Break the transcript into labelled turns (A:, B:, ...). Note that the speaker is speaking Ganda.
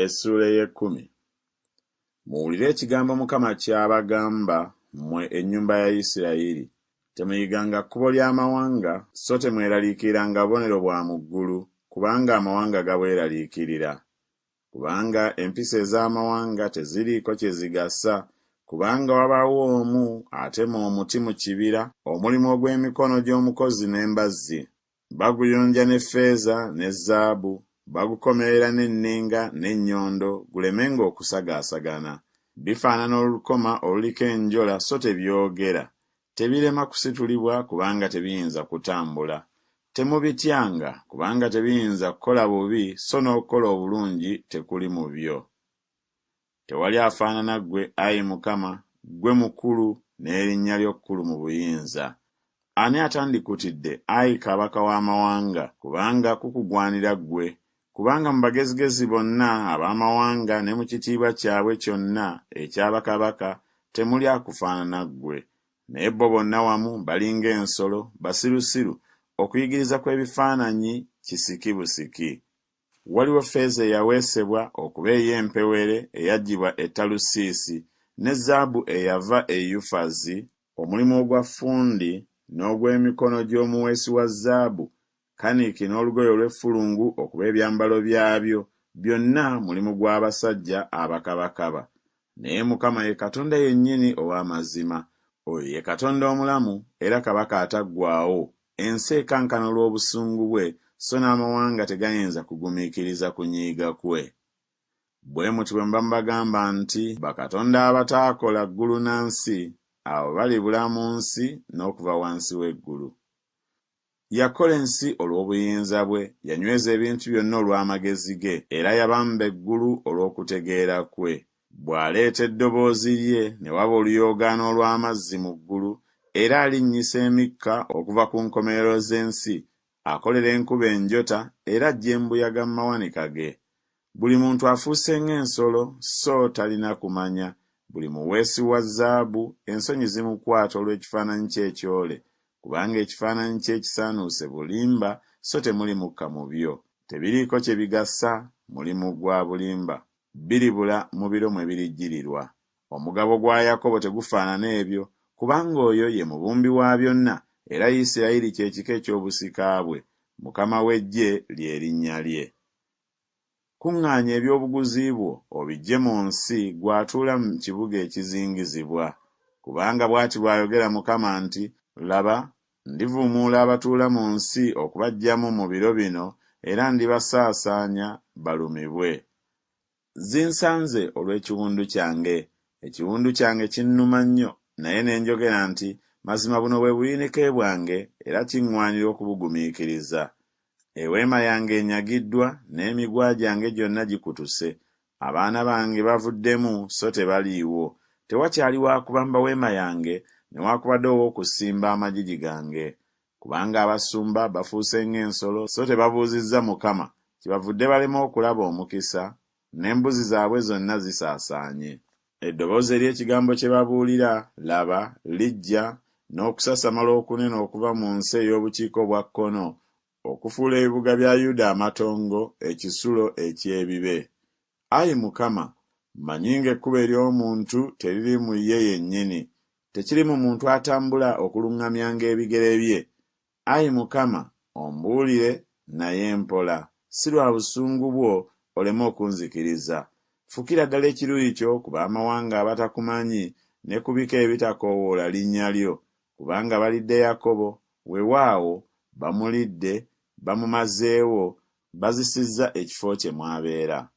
A: Essuula 10. Muwulire ekigambo Mukama ky'abagamba mmwe ennyumba ya Isirayiri. Temuyiganga kkubo ly'amawanga, so temweraliikiranga bubonero bwa mu ggulu, kubanga amawanga gabweraliikirira. Kubanga empisa ez'amawanga teziriiko kye zigasa, kubanga wabaawo omu atema omuti mu kibira, omulimu ogw'emikono gy'omukozi n'embazzi. Baguyonja ne ffeeza ne zaabu, bagukomerera n'enninga n'ennyondo, gulemenga okusagaasagana. Bifaanana olukoma oluliko enjola, so tebyogera. Tebirema kusitulibwa, kubanga tebiyinza kutambula. Temubityanga, kubanga tebiyinza kukola bubi, so n'okukola obulungi tekuli mu byo. Tewali afaanana ggwe, Ayi Mukama, ggwe mukulu n'erinnya lyo kkulu mu buyinza. Ani atandikutidde, Ayi Kabaka w'amawanga, kubanga kukugwanira ggwe. Kubanga mu bagezigezi bonna ab'amawanga ne mu kitiibwa kyabwe kyonna eky'abakabaka temuli akufaanana ggwe. Naye bo bonna wamu bali ng'ensolo, basirusiru, okuyigiriza kw'ebifaananyi kisiki busiki. Waliwo ffeeza eyaweesebwa okuba ey'empewere eyaggyibwa e Talusiisi, ne zaabu eyava e Yufazi, omulimu ogwa ffundi n'ogw'emikono gy'omuweesi wa zaabu, kaniiki n'olugoye olw'effulungu okuba ebyambalo byabyo, byonna mulimu gw'abasajja abakabakaba. Naye Mukama ye Katonda yennyini ow'amazima. Oyo ye Katonda omulamu era Kabaka ataggwaawo. Ensi ekankana olw'obusungu bwe, so n'amawanga tegayinza kugumiikiriza kunyiiga kwe. Bwe muti bwe mba mbagamba nti bakatonda abataakola ggulu na nsi, abo balibula mu nsi n'okuva wansi w'eggulu. Yakola ensi olw'obuyinza bwe, yanyweza ebintu byonna olw'amagezi ge, era yabamba eggulu olw'okutegeera kwe. Bw'aleeta eddoboozi lye ne waba oluyoogaano olw'amazzi mu ggulu, era alinnyisa emikka okuva ku nkomerero z'ensi, akolera enkuba enjota, era aggya embuyaga mu mawanika ge. Buli muntu afuuse ng'ensolo, so talina kumanya. Buli muweesi wa zaabu ensonyi zimukwata olw'ekifaananyi kye ekyole, kubanga ekifaananyi kye kisaanuuse bulimba, so temuli mukka mu byo. Tebiriiko kye bigasa, mulimu gwa bulimba. Biribula mu biro mwe birijjirirwa. Omugabo gwa Yakobo tegufaanana ebyo, kubanga oyo ye mubumbi wa byonna, era Isirayiri kye kika eky'obusika bwe. Mukama w'eggye lye linnya lye. Kuŋŋaanya eby'obuguzi bwo obiggye mu nsi, gw'atuula mu kibuga ekizingizibwa. Kubanga bw'ati bw'ayogera Mukama nti, laba, ndivuumuula abatuula mu nsi okubaggyamu mu biro bino, era ndibasaasaanya balumibwe. Zinsanze olw'ekiwundu kyange. Ekiwundu kyange kinnuma nnyo, naye ne njogera nti, mazima buno bwe buyinike bwange, era kiŋŋwanira okubugumiikiriza. Eweema yange enyagiddwa, n'emiguwa gyange gyonna gikutuse. Abaana bange bavuddemu, so tebaliiwo. Tewakyali waakubamba weema yange, newaakubadde ow'okusimba amagigi gange. Kubanga abasumba bafuuse ng'ensolo, so tebabuuzizza Mukama, kibavudde balema okulaba omukisa, n'embuzi zaabwe zonna zisaasaanye. Eddoboozi ery'ekigambo kye babuulira, laba, lijja, n'okusasamala okunene okuva mu nsi ey'obukiiko bwa kkono, okufuula ebibuga bya Yuda amatongo, ekisulo eky'ebibe. Ayi Mukama, mmanyi ng'ekkubo ery'omuntu teriri mu ye yennyini, tekiri mu muntu atambula okuluŋŋamyanga ebigere bye. Ayi Mukama, ombuulire, naye mpola, si lwa busungu bwo oleme okunzikiriza. Fukira ddala ekiruyi kyo ku b'amawanga abatakumanyi, ne ku bika ebitakoowoola linnya lyo, kubanga balidde Yakobo, weewaawo bamulidde, bamumazeewo, bazisizza ekifo kye mwabeera.